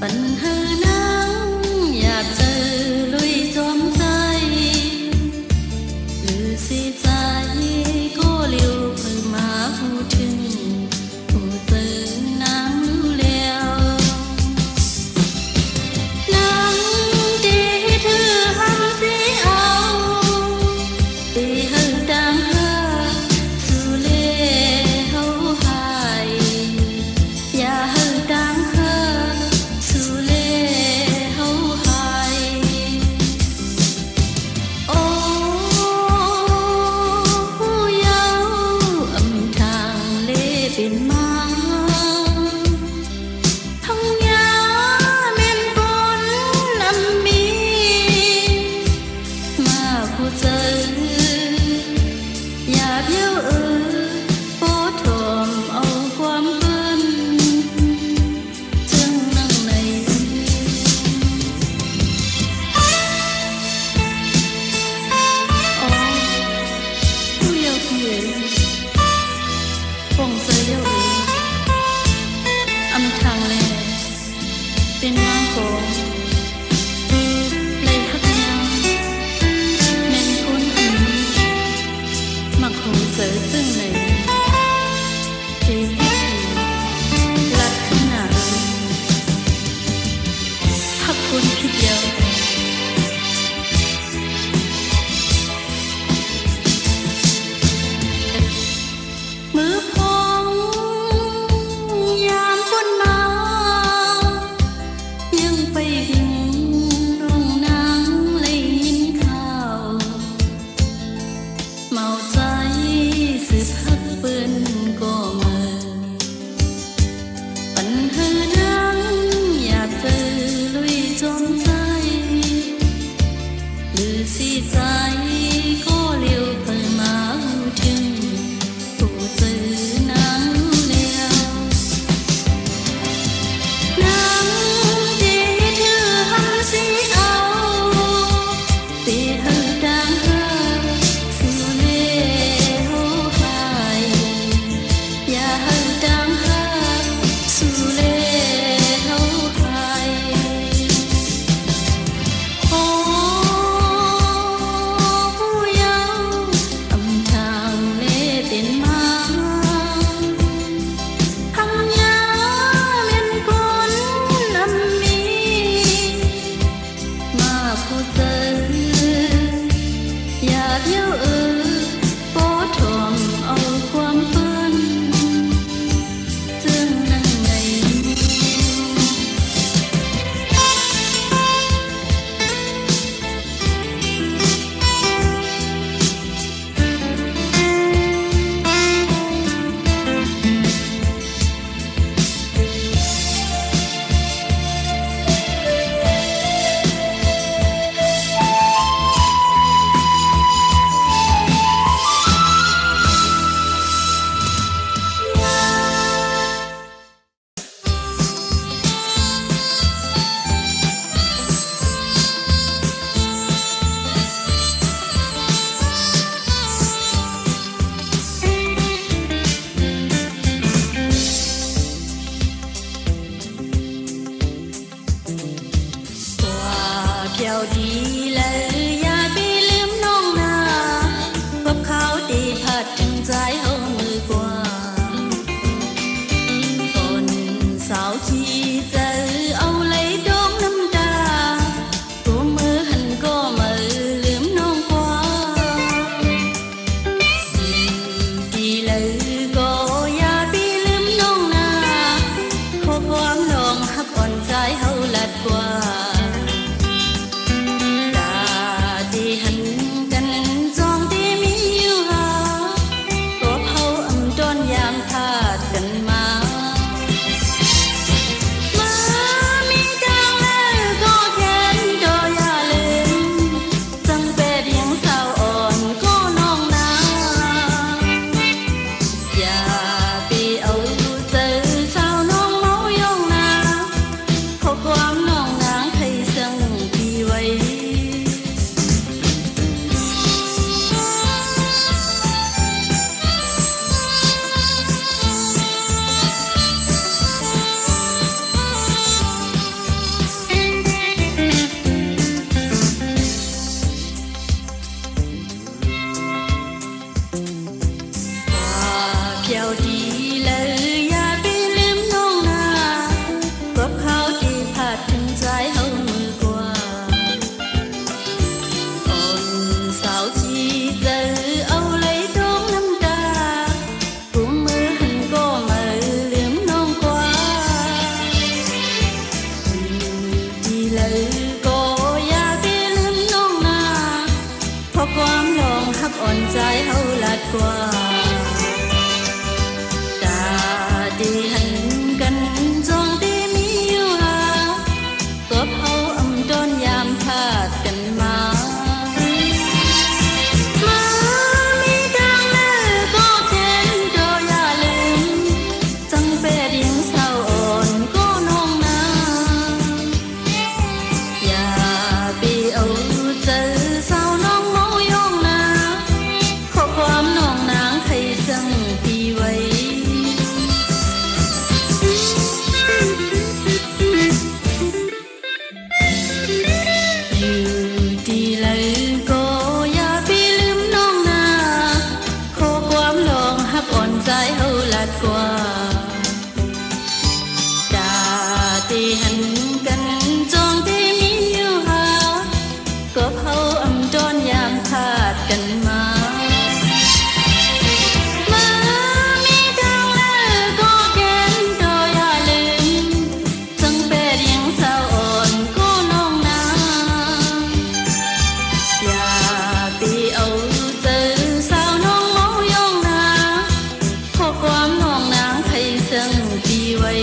ปัญหานังอยากเจอลุยจอมใจหรือสิใจก็เลี้ยวเพิ่งมาพูดถึงผู้ตื่นน้ำแล้วนังดีเธอหันสิเอาตีหันดังหาสู่เล่เฮาหายอย่าหันดังหาสู่เล่เฮาหายโอ้ผู้เยาว์อำทางเล่เป็นมาทั้งยาแม่นฝนน้ำมีมาผู้เจออย่าเบี้ยวโปถมเอาความเพิ่นจึงนั่งในอ๋อผู้เยาว์พี่ป่องเสยเยาว์อำทางแลเป็นนางของเลยฮักยังแม่นคนอันนี้มักหูเสยซึ่งในเทพิธีรัดขนาดฮักคนคิดเดียวมือพองยามฝนมา หันกันจองที่มีอยู่หาก็เผาอำจรยามขาดกันมามีทางเลิกก็แค้นโดยอย่าลืมจังเป็ดยังสาวอ่อนก็น้องนาอย่าตีเอาเจอสาวน้องเมายองนาขอความน้องนางให้ซึ่งปีไว้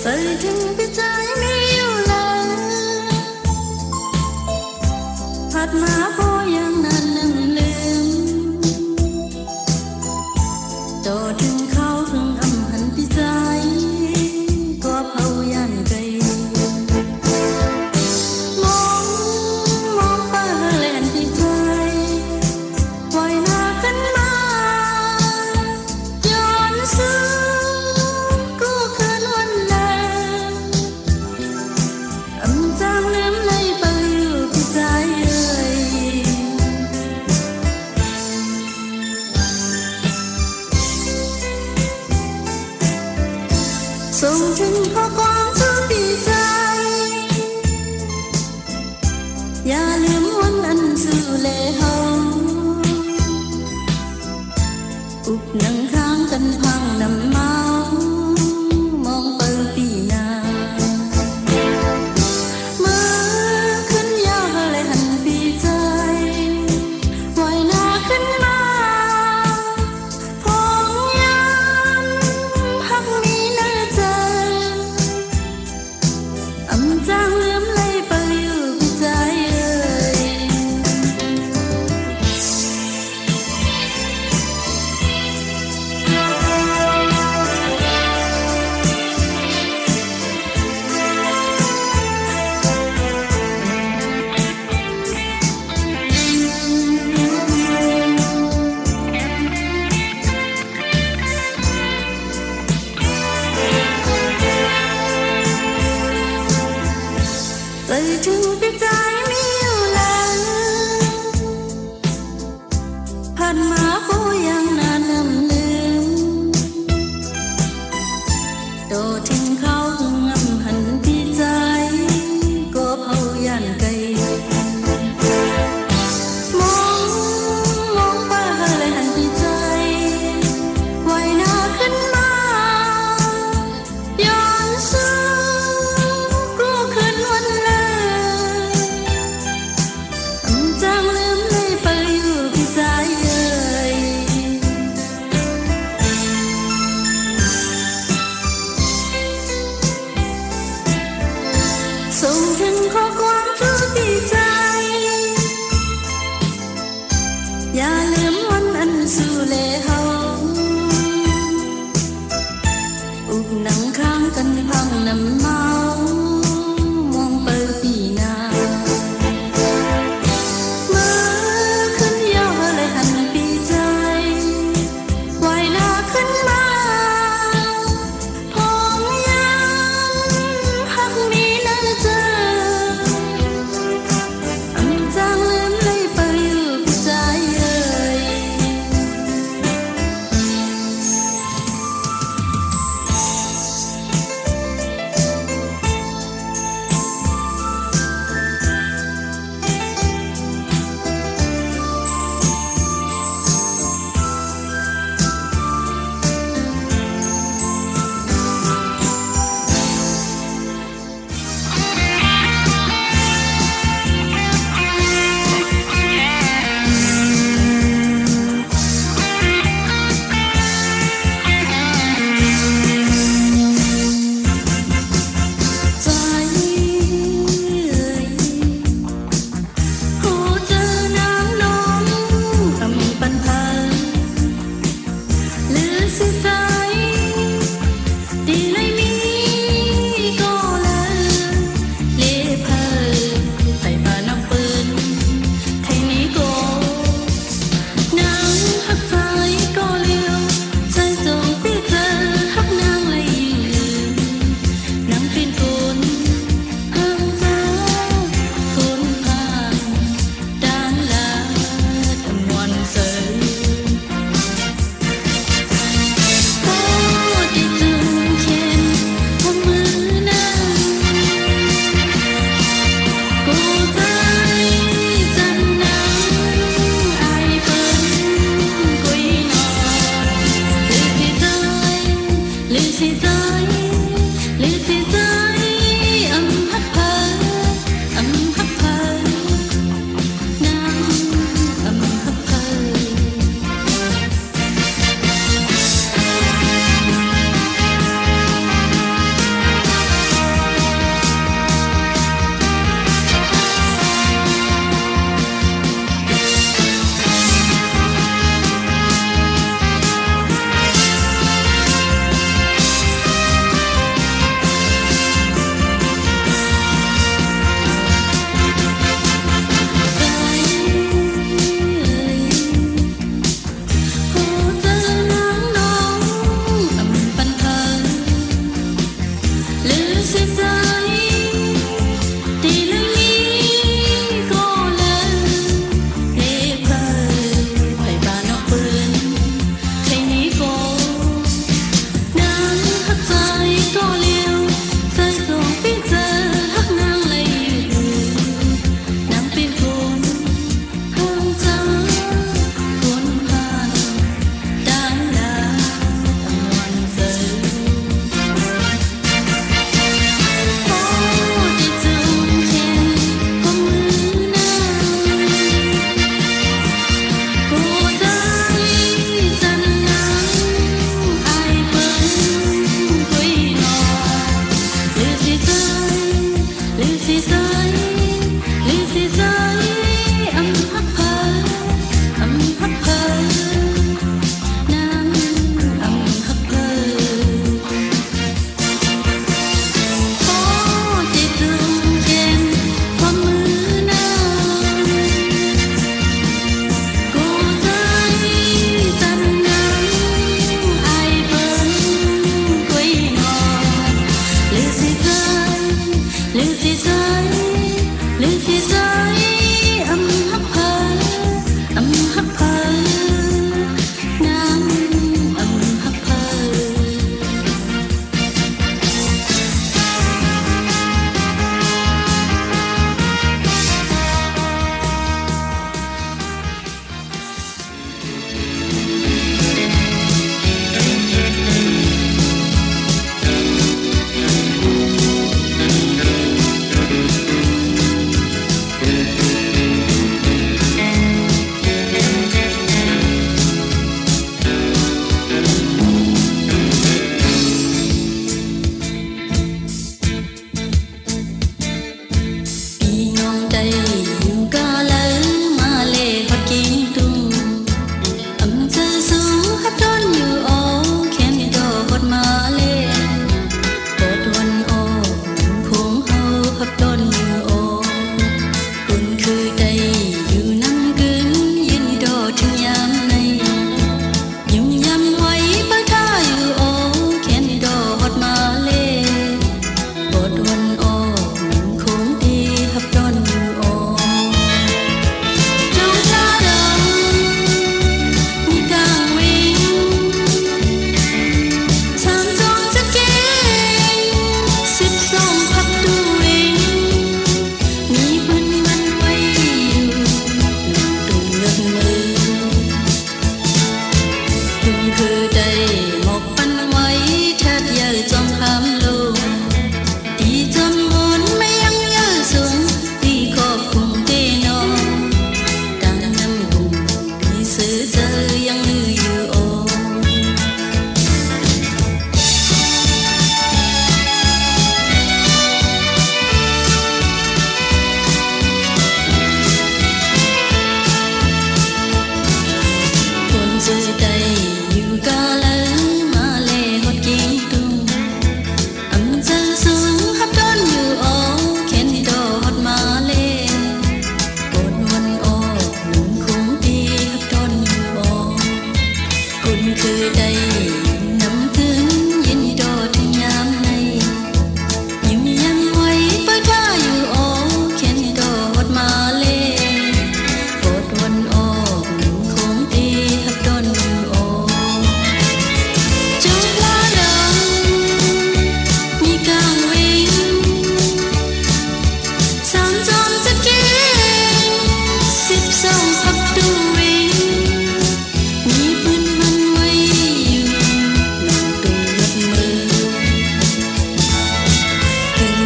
ใจถึงพี่ใจมีอยู่แล้วผัดมาพอยังนั้นนั่งลืมโตถึงเขาถึงอำหันพี่ใจก็เผายันใจมองมองไปแลนพี่ใจไว้หน้าขึ้นมาย้อนซื้อกูคืนวันแลอำจางลืมเลยไปอยู่พี่ใจเอ่ยส่งถึงข้อความสุดดีใจอย่าลืมวันอันสู่เลเฮาอุบนั่งข้างกันพังน้ำเมามองเปิดปีนาเมื่อขึ้นยาวเลยหันปีใจไว้หน้าขึ้นมาพองยามพักมีหน้าใจอำจางลืมเลยไปอยู่พี่ใจเอ่ยใจถึงพี่ใจมีอยู่แล้วผ่านมาก็ยังนานนำลืมโตถึงเขาถึงอำหันพี่ใจก็เผายันไกลมองมองไปเลยหันพี่ใจไว้หน้าขึ้นมาย้อนซื้อกูคืนวันแลอำจางลืมเลยไปอยู่พี่ใจเอ่ยส่งถึงข้อความสุดดีใจอย่าลืมวันอันสู่เลเฮาอุบนั่งข้างกันพังน้ำเมามองเปิดปีนาเมื่อขึ้นยาวเลยหันปีใจไว้หน้าขึ้นมาพองยามพักมีหน้าใจอำจางลืมเลยไปอยู่พี่ใจเอ่ย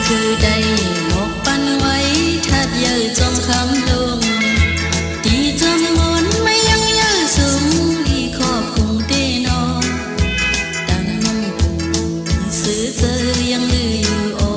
คือได้หมกปันไว้ทัดเยอะจอมคำลงตีจอมมนไม่ยังเยอะสูงอีขอบคงเตนอตั้งน้ำคงซื้อเจอยังลืออยู่ออ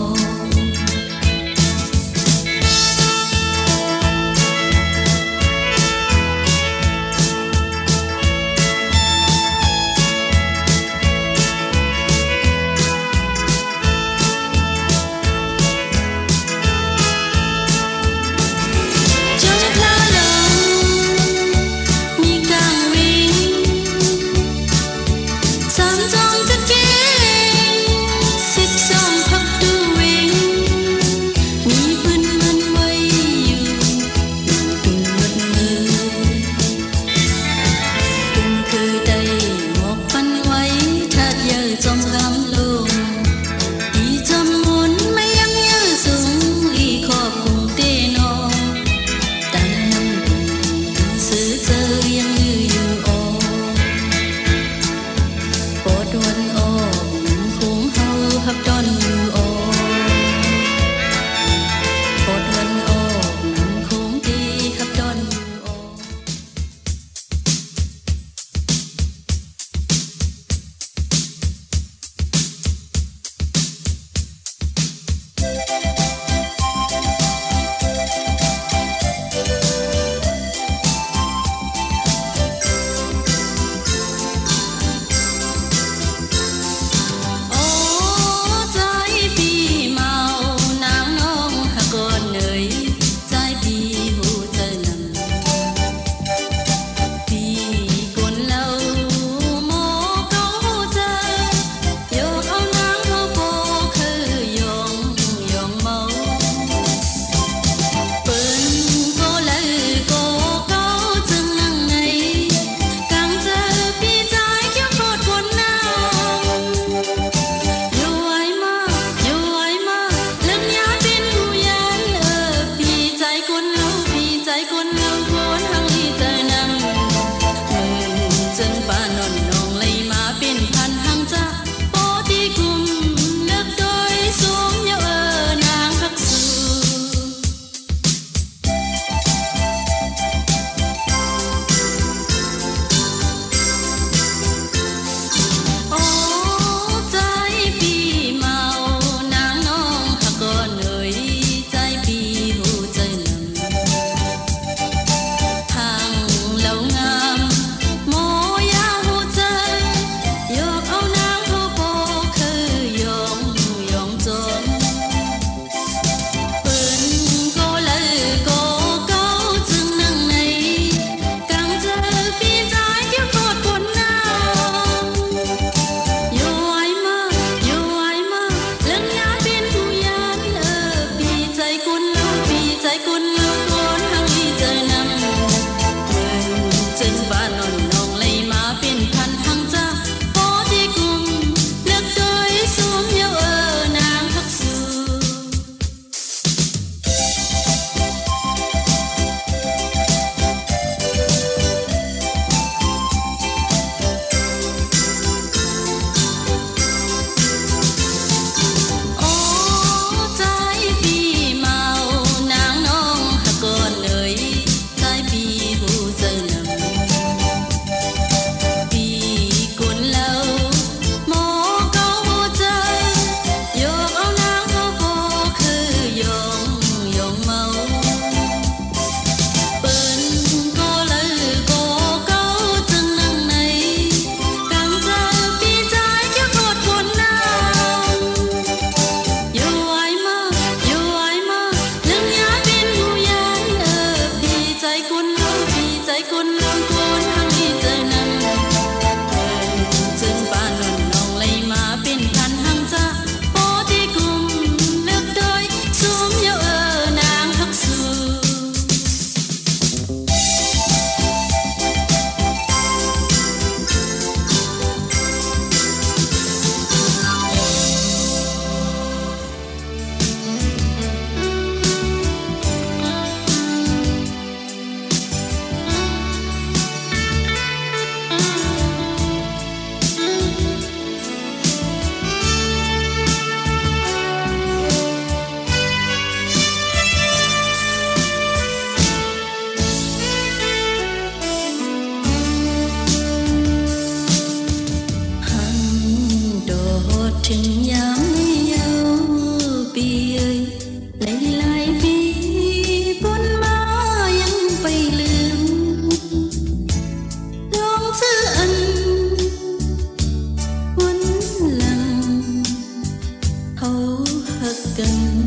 hầu hất cần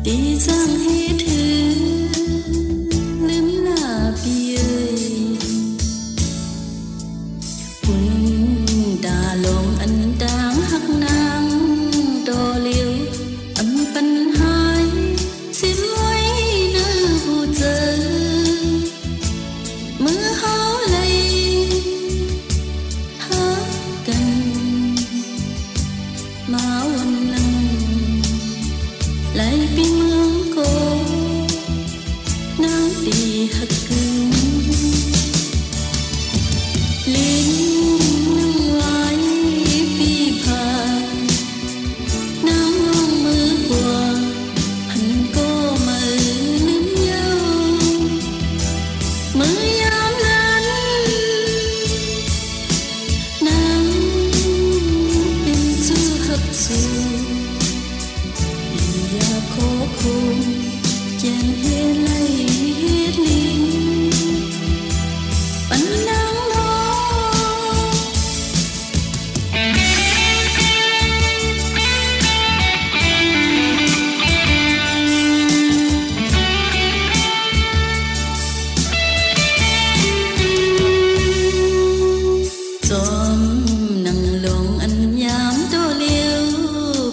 đi giang hết thứ lếm là bia quân đà lòng anh đang hắc nang đo liêu âm pan hai xin lỗi nơi vụ giờ mưa háo lây hất cần máu anh lăng lại pin mương cô nắng đi hất cứng lên nắng ngoài phi phà nắng mong mưa qua hẳn cô mà nếm nhau mưa yám lên nắng bên chưa hấp dẫn ya khó khôn chàng hết lấy hết liền bắn nắng đó gióm nắng lòng anh nhám đô liêu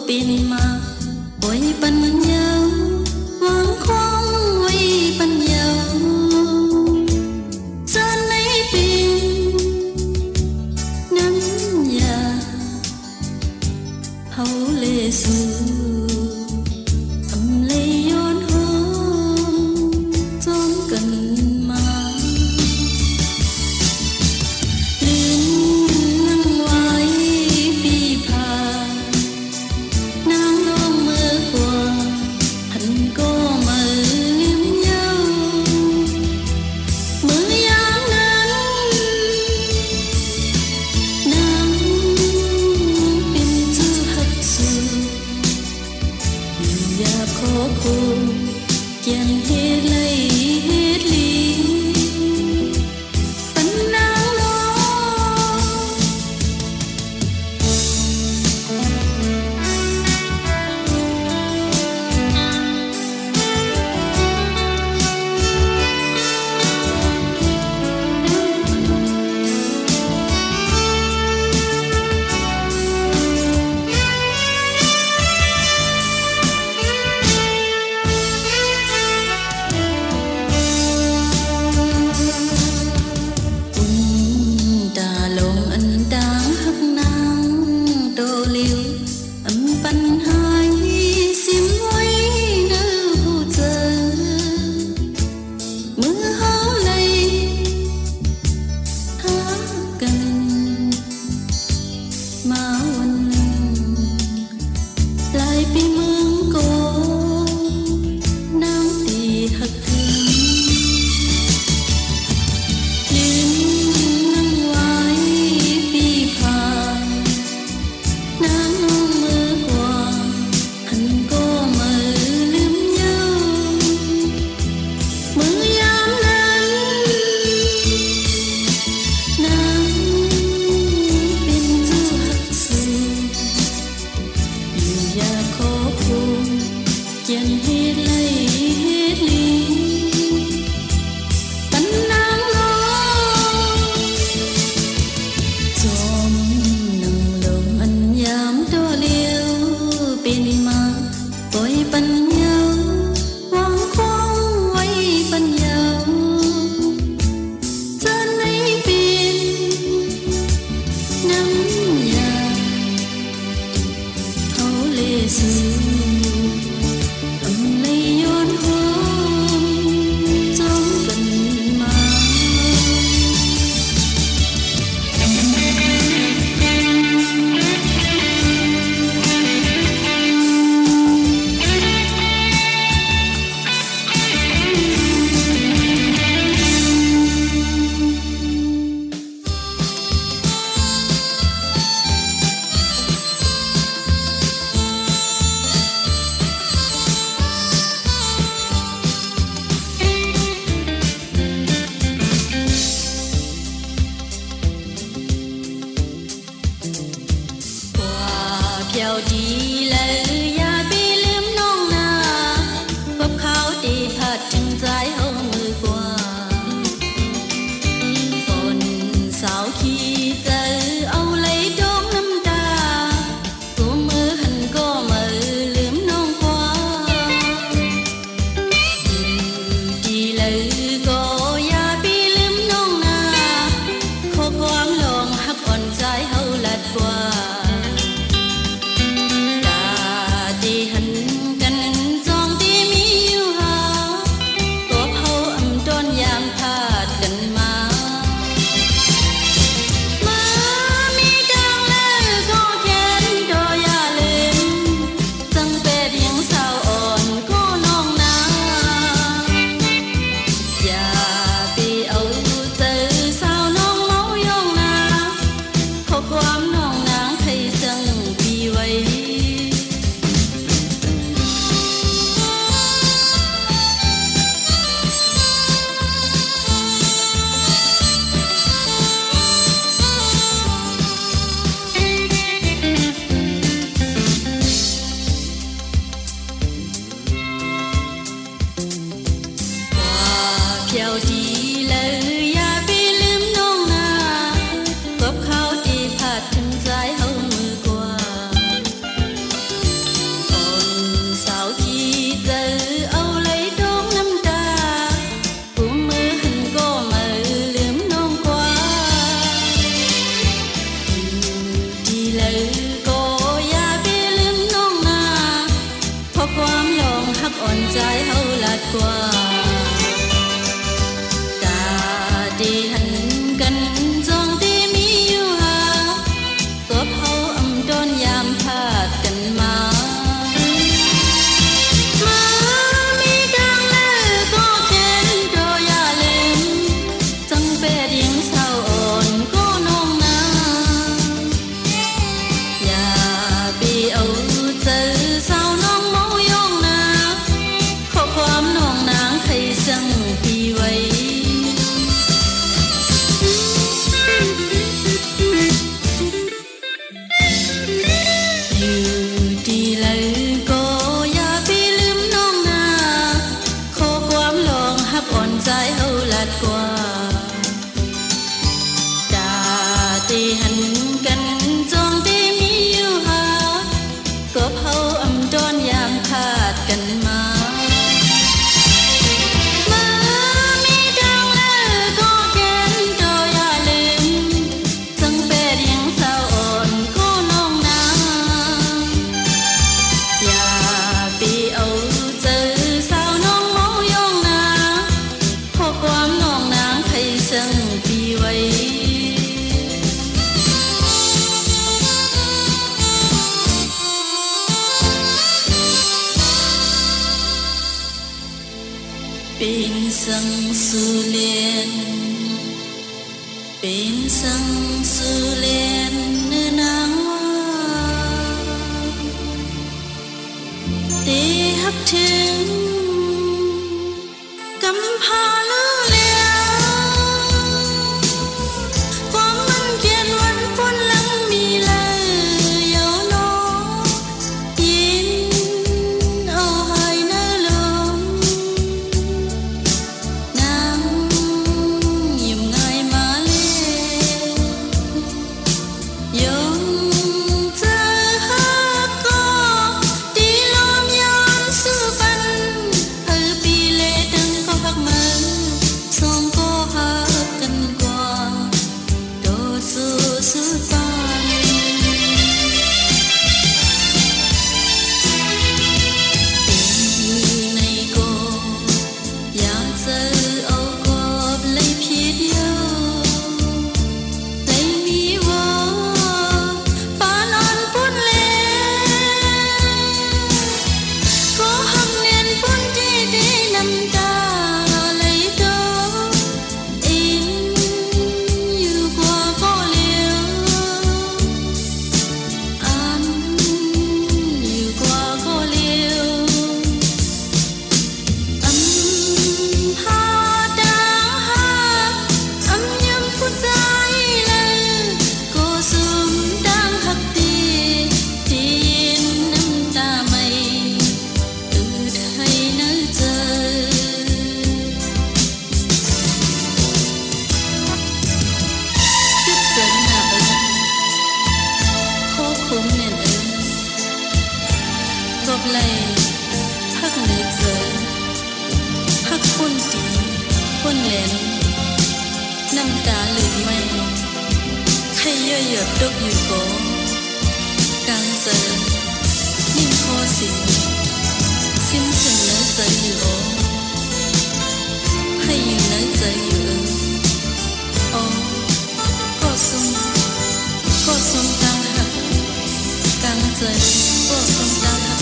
pin mà quay bắn nhau hoang khoang quay bắn nhau gian lấy pin nắng nhà hầu lệ su âm lệ yôn hôn gióm cần mà lên nắng ngoài phi phà nắng đông mưa qua hẳn cô mà liếm nhau mưa yám lên nắng bên chưa hấp dẫn ya khó khôn chàng hết lấy hết liền bắn nắng đó đà lòng anh đang hất nang đô liêu âm pan hai xiêm quay nơi vụ giờ mưa háo lây há cần máu anh lăng lại pin mương cô nắng đi hất thương lên nắng ngoài phi phà nắng mưa qua hẳn cô mà liếm nhau mưa yám lên nắng bên chưa hấp dẫn ya khó khôn chàng hết lấy hết liền bắn nắng đó gióm nắng lòng anh nhám đo liêu bên mà quay bắn nhau hoang khoang quay bắn nhau gian lấy pin nắng nhà hầu lệ su âm lệ yôn hôn gióm cần mà เลยอย่าไปลืมน้องนาพบเขาดีพัดถึงใจเฮามือกว่าคนสาวขี้เจอเอาเลยดองน้ำตากูมือหันก็มือลืมน้องกว่าอยู่ดีเลยก็อย่าไปลืมน้องนาขอความลองหักอ่อนใจเฮาลัดกว่าเที่ยวดีเลยอย่าไปลืมน้องนาพบเขาดีพัดถึงใจเฮามือกว่าคนสาวขี้เจอเอาเลยดองน้ำตากูมือหันก็มือลืมน้องกว่าอยู่ดีเลยก็อย่าไปลืมน้องนาเพราะความลองหักอ่อนใจเฮาลัดกว่าดีหันกันจองที่มีอยู่หาก็เผาอำดอนยามพาดกันมามีดังแล้วก็เข็นโดยอย่าลืมจังเป็ดยิงสาวอ่อนก็น้องนาอย่าไปเอาเจอสาวน้องเมายองนาขอความน้องนางให้สั่งพี่ไว้ใจเฮาลัดกว่าตาตีหันกันจองที่มีอยู่หาก็เผาอำดอนยามพาดกันมามีดังแล้วก็แค้นโดยอย่าลืมจังเป็ดยังสาวอ่อนก็น้องนาอย่าไปเอาเจอสาวน้องเมายองนาความน้องนางให้สั่งพี่ไว้เป็นสังสุเลียนเป็นสังสุเลียนเนื้อนางว่าตีหักถึงกำพาลือเลียวความมันเกียนวันฝนหลังมีเลยเยาวนอยินเอาให้เนื้อลมนางยิ้มง่ายมาเลียงเจอหักก็ตีลมย้อนสู้ปันปีเลตึงก็พักมือ ไล่ฮักเหลือเจอฮักพ้นตีพ้นแหลนน้ำตาหลืดไม่ใครเย่อหยดตกอยู่โกกลางเจอนิ่มโคสิสิ้นถึงเนื้อใจอยู่โอให้อยู่เนื้อใจอยู่โอก็ทรงกลางหักกลางใจก็ทรงกลางหัก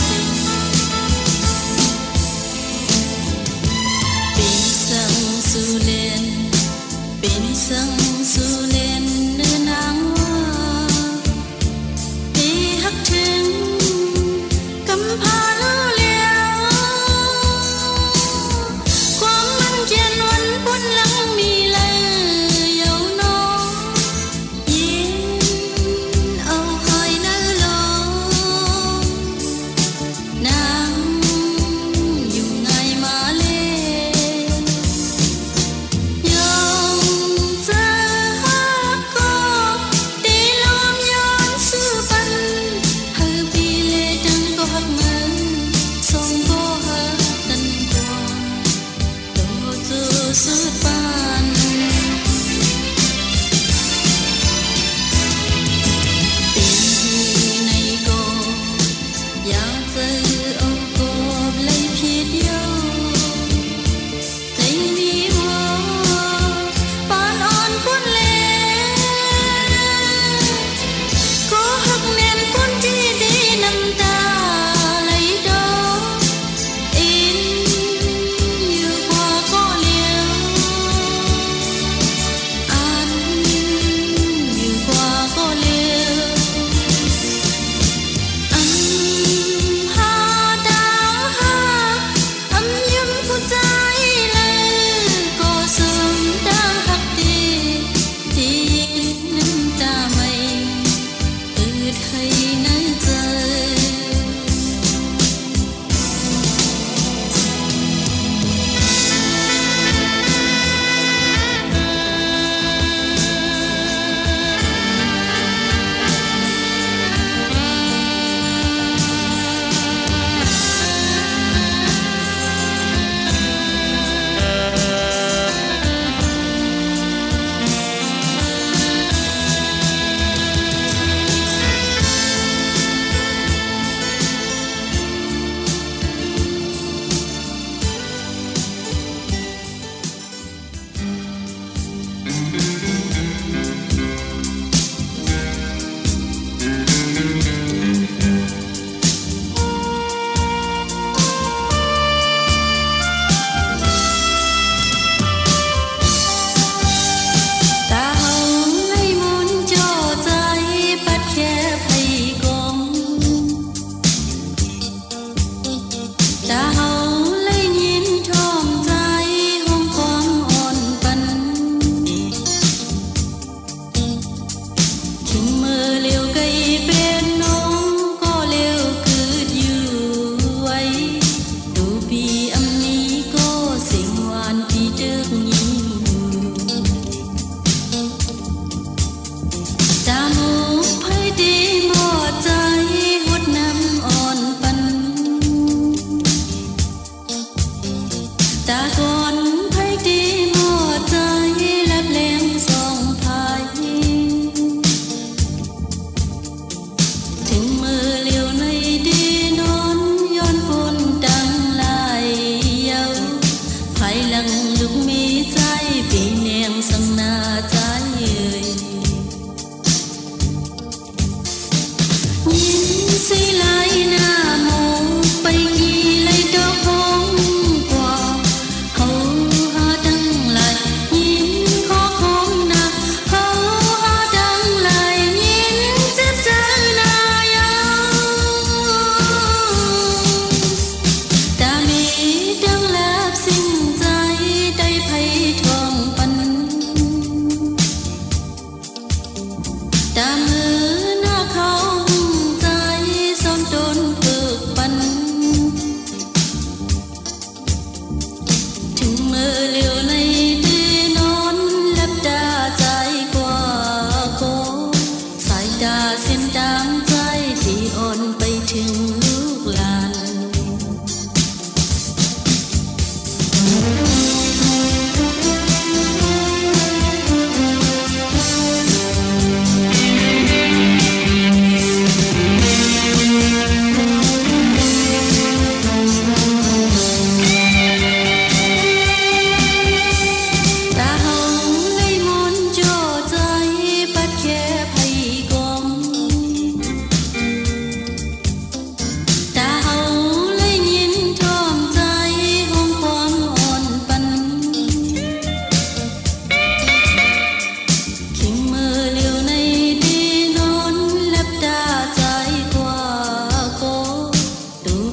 เป็นสังสุเลนเป็นสังสุเลนเนื้อนางว่าที่หักถึงกำพา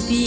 บี